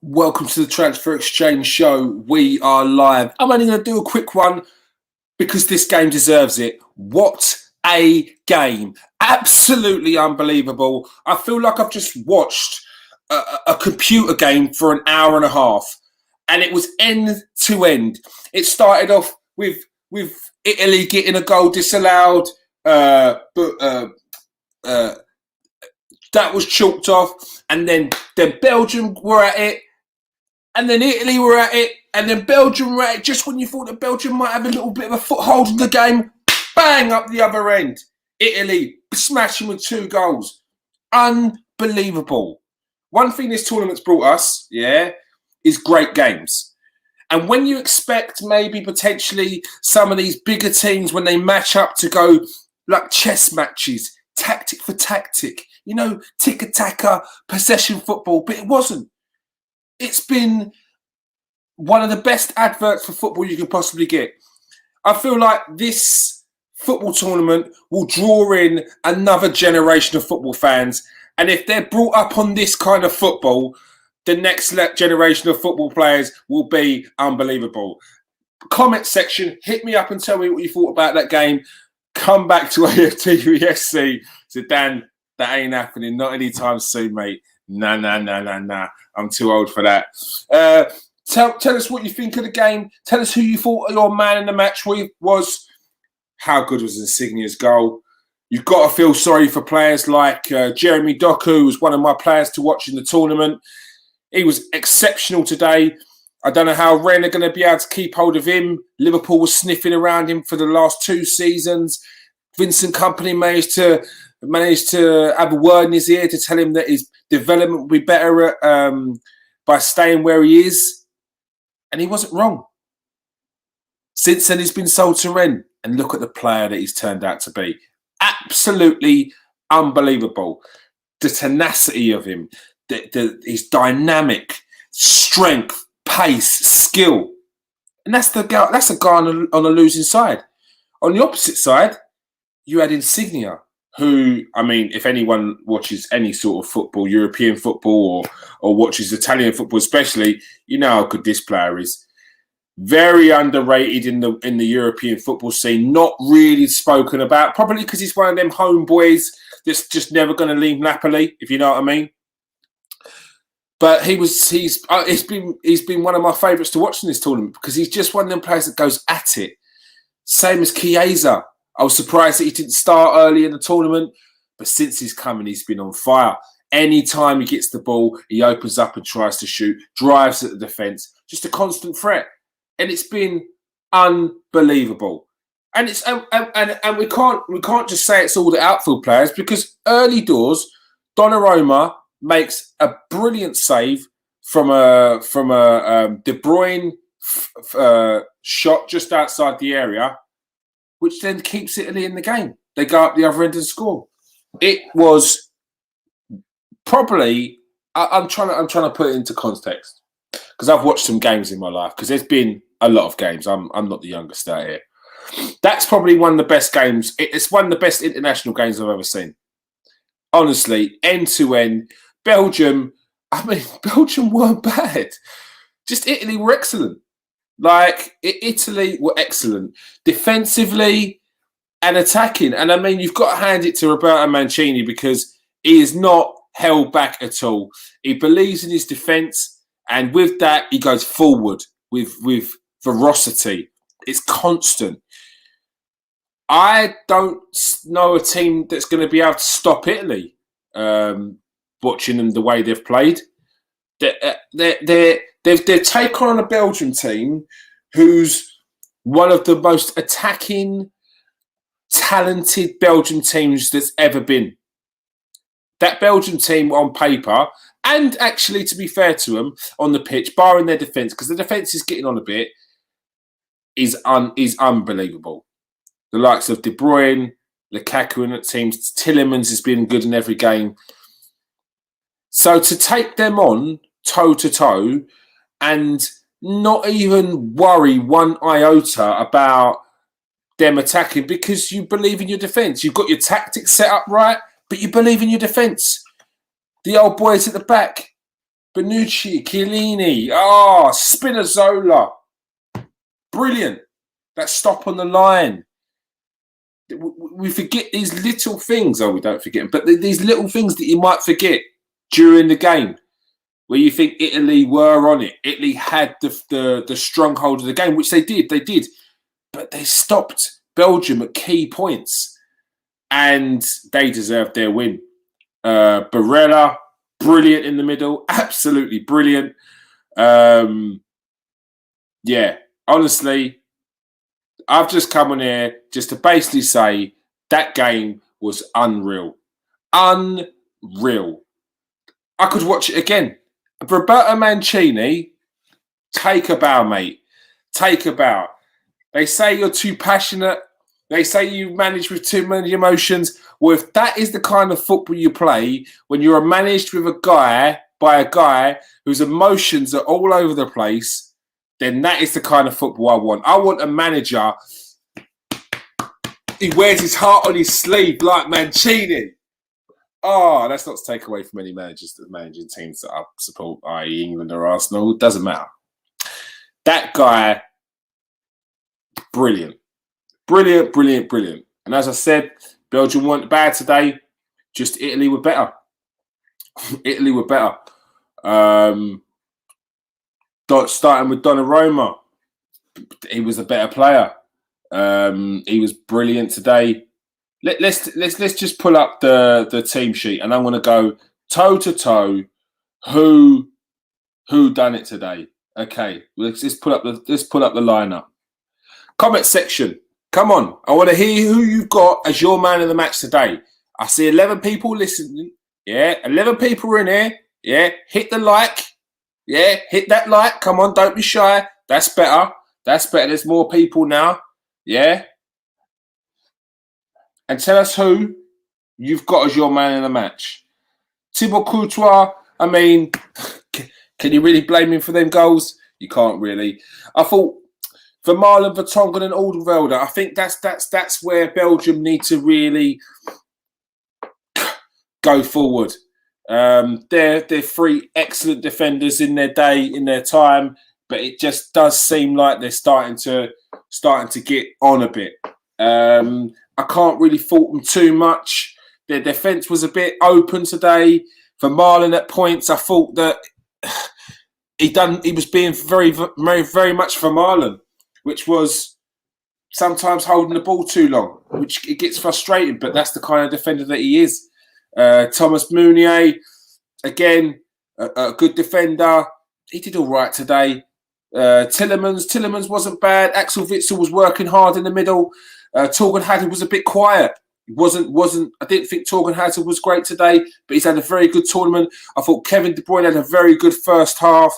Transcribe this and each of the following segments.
Welcome to the Transfer Exchange Show. We are live. I'm only going to do a quick one because this game deserves it. What a game. Absolutely unbelievable. I feel like I've just watched a computer game for an hour and a half, and it was end to end. It started off with Italy getting a goal disallowed, but that was chalked off, and then Belgium were at it. And then Italy were at it, and then Belgium were at it. Just when you thought that Belgium might have a little bit of a foothold in the game, bang, up the other end. Italy smashing with 2 goals. Unbelievable. One thing this tournament's brought us, is great games. And when you expect maybe potentially some of these bigger teams when they match up to go like chess matches, tactic for tactic, tick-a-tacker, possession football, but it wasn't. It's been one of the best adverts for football you can possibly get. I feel like this football tournament will draw in another generation of football fans. And if they're brought up on this kind of football, the next generation of football players will be unbelievable. Comment section, hit me up and tell me what you thought about that game. Come back to AFTVSC. So Dan, that ain't happening. Not anytime soon, mate. Nah. I'm too old for that. Tell us what you think of the game. Tell us who you thought your man in the match was. How good was Insignia's goal? You've got to feel sorry for players like Jeremy Doku, who was one of my players to watch in the tournament. He was exceptional today. I don't know how Rennes are going to be able to keep hold of him. Liverpool was sniffing around him for the last 2 seasons. Vincent Kompany managed to have a word in his ear to tell him that his development will be better by staying where he is. And he wasn't wrong. Since then, he's been sold to Rennes. And look at the player that he's turned out to be. Absolutely unbelievable. The tenacity of him, his dynamic, strength, pace, skill. And that's a guy on a losing side. On the opposite side, you had Insignia, who, I mean, if anyone watches any sort of football, European football or watches Italian football especially, you know how good this player is. Very underrated in the European football scene, not really spoken about, probably because he's one of them homeboys that's just never going to leave Napoli, if you know what I mean. But he's been one of my favourites to watch in this tournament because he's just one of them players that goes at it. Same as Chiesa. I was surprised that he didn't start early in the tournament, but since he's coming, he's been on fire. Anytime he gets the ball, he opens up and tries to shoot, drives at the defence, just a constant threat. And it's been unbelievable. And we can't just say it's all the outfield players because early doors, Donnarumma makes a brilliant save from a De Bruyne shot just outside the area, which then keeps Italy in the game. They go up the other end and score. It was probably. I'm trying to put it into context because I've watched some games in my life because there's been a lot of games. I'm not the youngest out here. That's probably one of the best games. It's one of the best international games I've ever seen. Honestly, end to end. Belgium weren't bad. Just Italy were excellent. Italy were excellent. Defensively and attacking. And I mean, you've got to hand it to Roberto Mancini because he is not held back at all. He believes in his defence. And with that, he goes forward with ferocity. It's constant. I don't know a team that's going to be able to stop Italy. Watching them the way they've played, they've taken on a Belgian team who's one of the most attacking, talented Belgian teams that's ever been. That Belgian team on paper, and actually to be fair to them, on the pitch, barring their defence, because the defence is getting on a bit, is unbelievable. The likes of De Bruyne, Lukaku in that team, Tielemans has been good in every game. So to take them on toe-to-toe and not even worry one iota about them attacking because you believe in your defence. You've got your tactics set up right, but you believe in your defence. The old boys at the back, Bonucci, Chiellini, Spinazzola. Brilliant. That stop on the line. We forget these little things. We don't forget them. But these little things that you might forget during the game where you think Italy were on it. Italy had the stronghold of the game, which they did. They did. But they stopped Belgium at key points. And they deserved their win. Barella, brilliant in the middle. Absolutely brilliant. Yeah, honestly, I've just come on here just to basically say that game was unreal. Unreal. I could watch it again. Roberto Mancini, take a bow, mate. Take a bow. They say you're too passionate. They say you manage with too many emotions. Well, if that is the kind of football you play, when you're managed with by a guy whose emotions are all over the place, then that is the kind of football I want. I want a manager who wears his heart on his sleeve like Mancini. That's not to take away from any managers that managing teams that I support, i.e. England or Arsenal. It doesn't matter. That guy, brilliant. Brilliant, brilliant, brilliant. And as I said, Belgium weren't bad today. Just Italy were better. Italy were better. Starting with Donnarumma, he was a better player. He was brilliant today. Let's just pull up the team sheet, and I'm going to go toe to toe. Who done it today? Okay, let's pull up the lineup. Comment section. Come on, I want to hear who you've got as your man of the match today. I see 11 people listening. Yeah, 11 people are in here. Yeah, hit the like. Yeah, hit that like. Come on, don't be shy. That's better. That's better. There's more people now. Yeah. And tell us who you've got as your man in the match. Thibaut Courtois, I mean, can you really blame him for them goals? You can't really. I thought Vermaelen, Vertonghen and Alderweireld, I think that's where Belgium need to really go forward. They're three excellent defenders in their day, in their time, but it just does seem like they're starting to get on a bit. I can't really fault them too much. Their defence was a bit open today. Vermaelen at points, I thought that he was being very, very, very much Vermaelen, which was sometimes holding the ball too long, which it gets frustrating, but that's the kind of defender that he is. Thomas Meunier, again, a good defender. He did all right today. Tillemans wasn't bad. Axel Witsel was working hard in the middle. Torgan Hazard was a bit quiet. I didn't think Torgan Hazard was great today, but he's had a very good tournament. I thought Kevin De Bruyne had a very good first half.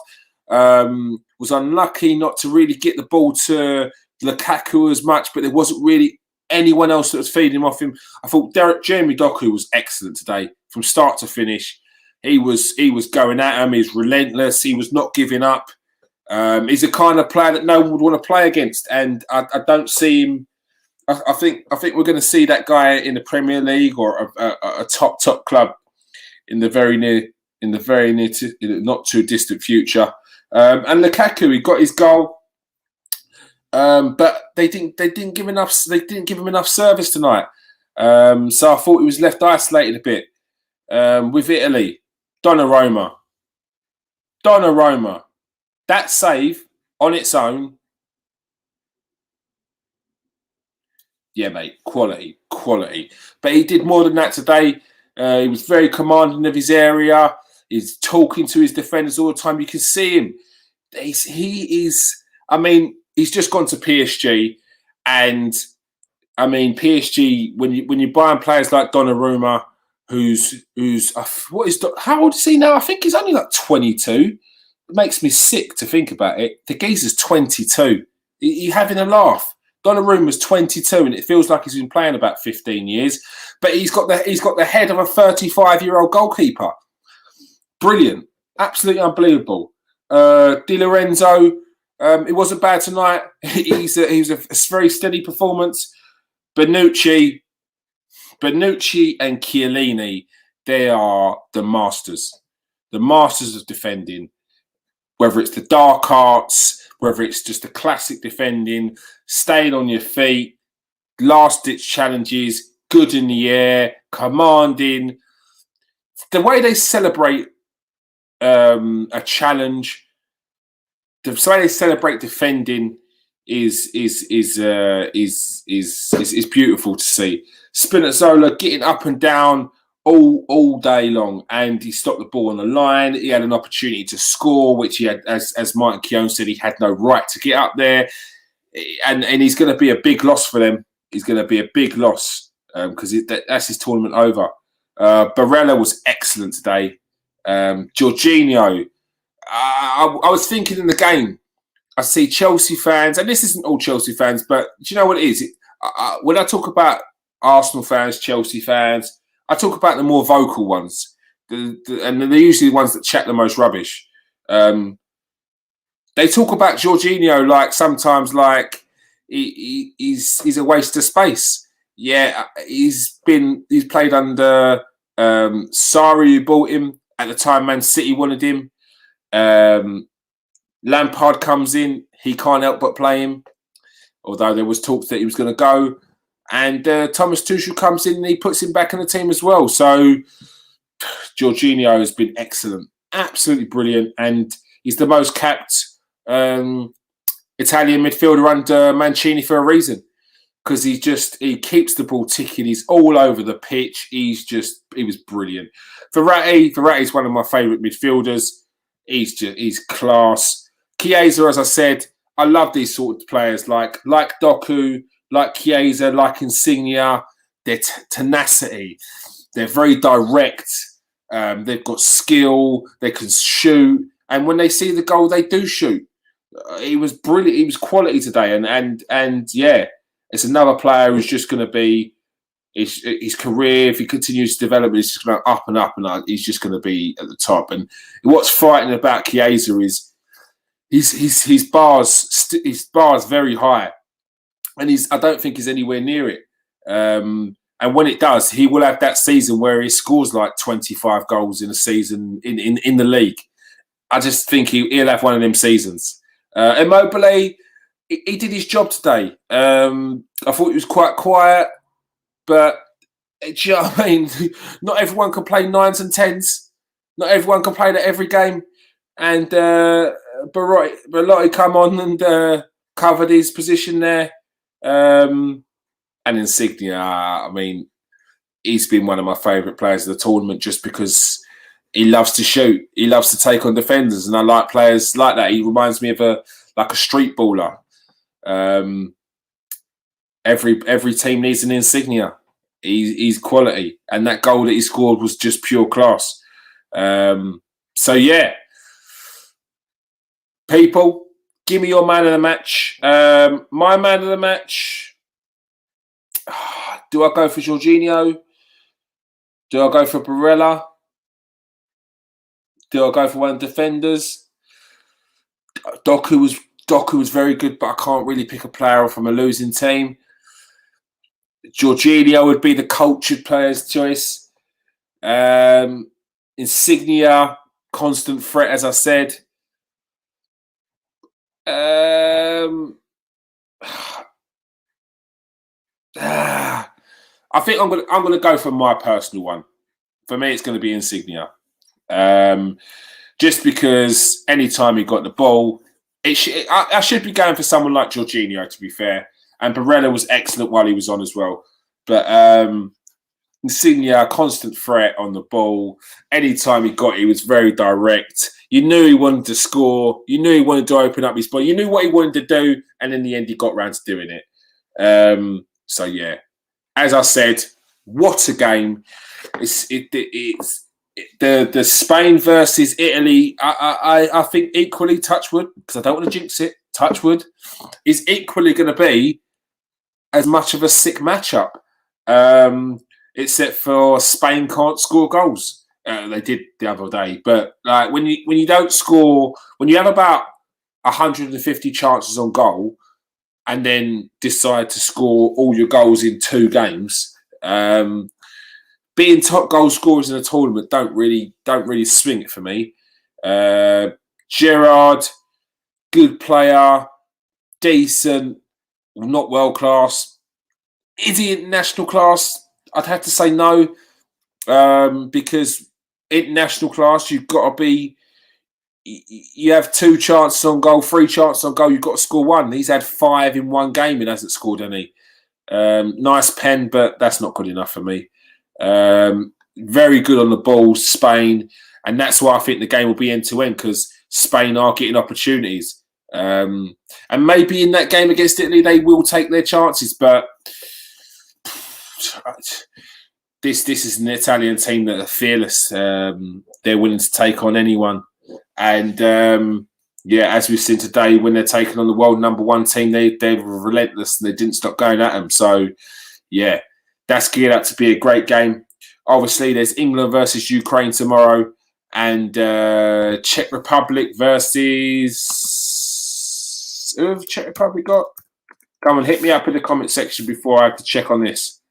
Was unlucky not to really get the ball to Lukaku as much, but there wasn't really anyone else that was feeding off him. I thought Jeremy Doku was excellent today from start to finish. He was going at him. He was relentless. He was not giving up. He's the kind of player that no one would want to play against, and I don't see him. I think we're going to see that guy in the Premier League or a top club in the very near, not too distant future. And Lukaku, he got his goal, but they didn't give him enough service tonight. So I thought he was left isolated a bit. With Italy, Donnarumma, that save on its own. Yeah, mate, quality. But he did more than that today. He was very commanding of his area. He's talking to his defenders all the time. You can see him. He is. I mean, he's just gone to PSG, and I mean PSG. When you're buying players like Donnarumma, who's how old is he now? I think he's only like 22. It makes me sick to think about it. The geezer's 22. You're having a laugh. Donnarumma's 22, and it feels like he's been playing about 15 years. But he's got the head of a 35-year-old goalkeeper. Brilliant, absolutely unbelievable. Di Lorenzo, It wasn't bad tonight. He was a very steady performance. Bonucci and Chiellini, they are the masters of defending. Whether it's the dark arts, whether it's just the classic defending, staying on your feet, last-ditch challenges, good in the air, commanding. The way they celebrate a challenge, the way they celebrate defending is beautiful to see. Spinazzola getting up and down all day long, and he stopped the ball on the line. He had an opportunity to score, which he had, as Mike Keown said, he had no right to get up there, and he's going to be a big loss for them. He's going to be a big loss because that's his tournament over. Barella was excellent today. Jorginho, I was thinking in the game, I see Chelsea fans, and this isn't all Chelsea fans, but do you know what it is? When I talk about Arsenal fans, Chelsea fans, I talk about the more vocal ones, and they're usually the ones that chat the most rubbish. They talk about Jorginho like sometimes like he's a waste of space. Yeah, he's played under Sarri, who bought him at the time. Man City wanted him. Lampard comes in, he can't help but play him, although there was talk that he was going to go. And Thomas Tuchel comes in and he puts him back in the team as well. So Jorginho has been excellent, absolutely brilliant, and he's the most capped Italian midfielder under Mancini for a reason, because he keeps the ball ticking. He's all over the pitch. He was brilliant. Verratti's one of my favourite midfielders. He's class. Chiesa, as I said, I love these sort of players like Doku, like Chiesa, like Insigne. Their tenacity. They're very direct. They've got skill. They can shoot. And when they see the goal, they do shoot. He was brilliant. He was quality today. And yeah, it's another player who's just going to be his career, if he continues to develop, is just going up and up and up. He's just going to be at the top. And what's frightening about Chiesa is his bar's very high, and I don't think he's anywhere near it. And when it does, he will have that season where he scores like 25 goals in a season in the league. I just think he'll have one of them seasons. Immobile, he did his job today. I thought he was quite quiet, but do you know what I mean? Not everyone can play 9s and 10s. Not everyone can play that every game. And Belotti come on and covered his position there. And Insigne, I mean, he's been one of my favourite players of the tournament just because he loves to shoot. He loves to take on defenders, and I like players like that. He reminds me of a street baller. Every team needs an Insigne. He's quality, and that goal that he scored was just pure class. So yeah, people, give me your man of the match. My man of the match. Do I go for Jorginho? Do I go for Barella? Do I go for one of the defenders? Doku was very good, but I can't really pick a player from a losing team. Jorginho would be the cultured player's choice. Insigne, constant threat, as I said. I think I'm gonna go for my personal one. For me, it's going to be Insigne. Just because anytime he got the ball, I should be going for someone like Jorginho, to be fair. And Barella was excellent while he was on as well. But Insigne, constant threat on the ball. Anytime he got it, he was very direct. You knew he wanted to score. You knew he wanted to open up his ball. You knew what he wanted to do. And in the end, he got round to doing it. So, yeah. As I said, what a game. It's the Spain versus Italy, I think equally, touchwood, because I don't want to jinx it, touchwood, is equally going to be as much of a sick matchup. Except for Spain can't score goals. They did the other day. But like when you don't score, when you have about 150 chances on goal and then decide to score all your goals in 2 games. Being top goal scorers in a tournament don't really swing it for me. Gerrard, good player, decent, not world class. Is he international class? I'd have to say no, because international class, you've got to be. You have 2 chances on goal, 3 chances on goal. You've got to score 1. He's had 5 in 1 game and hasn't scored any. Nice pen, but that's not good enough for me. Very good on the ball, Spain, and that's why I think the game will be end to end, because Spain are getting opportunities. And maybe in that game against Italy, they will take their chances, but this is an Italian team that are fearless. They're willing to take on anyone. And as we've seen today, when they're taking on the world #1 team, they're relentless and they didn't stop going at them. So, yeah, that's geared up to be a great game. Obviously, there's England versus Ukraine tomorrow, and Czech Republic versus... Who have Czech Republic got? Come on, hit me up in the comment section before I have to check on this.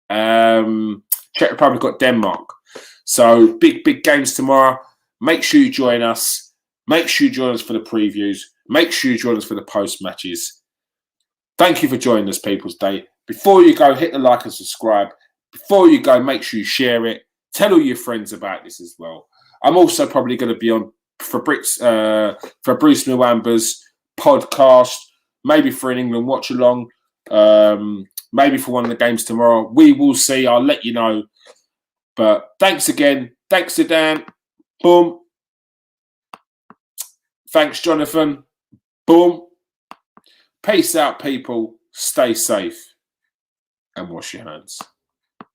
Czech Republic got Denmark. So, big games tomorrow. Make sure you join us. Make sure you join us for the previews. Make sure you join us for the post-matches. Thank you for joining us, People's Day. Before you go, hit the like and subscribe. Before you go, make sure you share it. Tell all your friends about this as well. I'm also probably going to be on Bruce Mwamba's podcast, maybe for an England watch-along, maybe for one of the games tomorrow. We will see. I'll let you know. But thanks again. Thanks to Dan. Boom. Thanks, Jonathan. Boom. Peace out, people. Stay safe and wash your hands.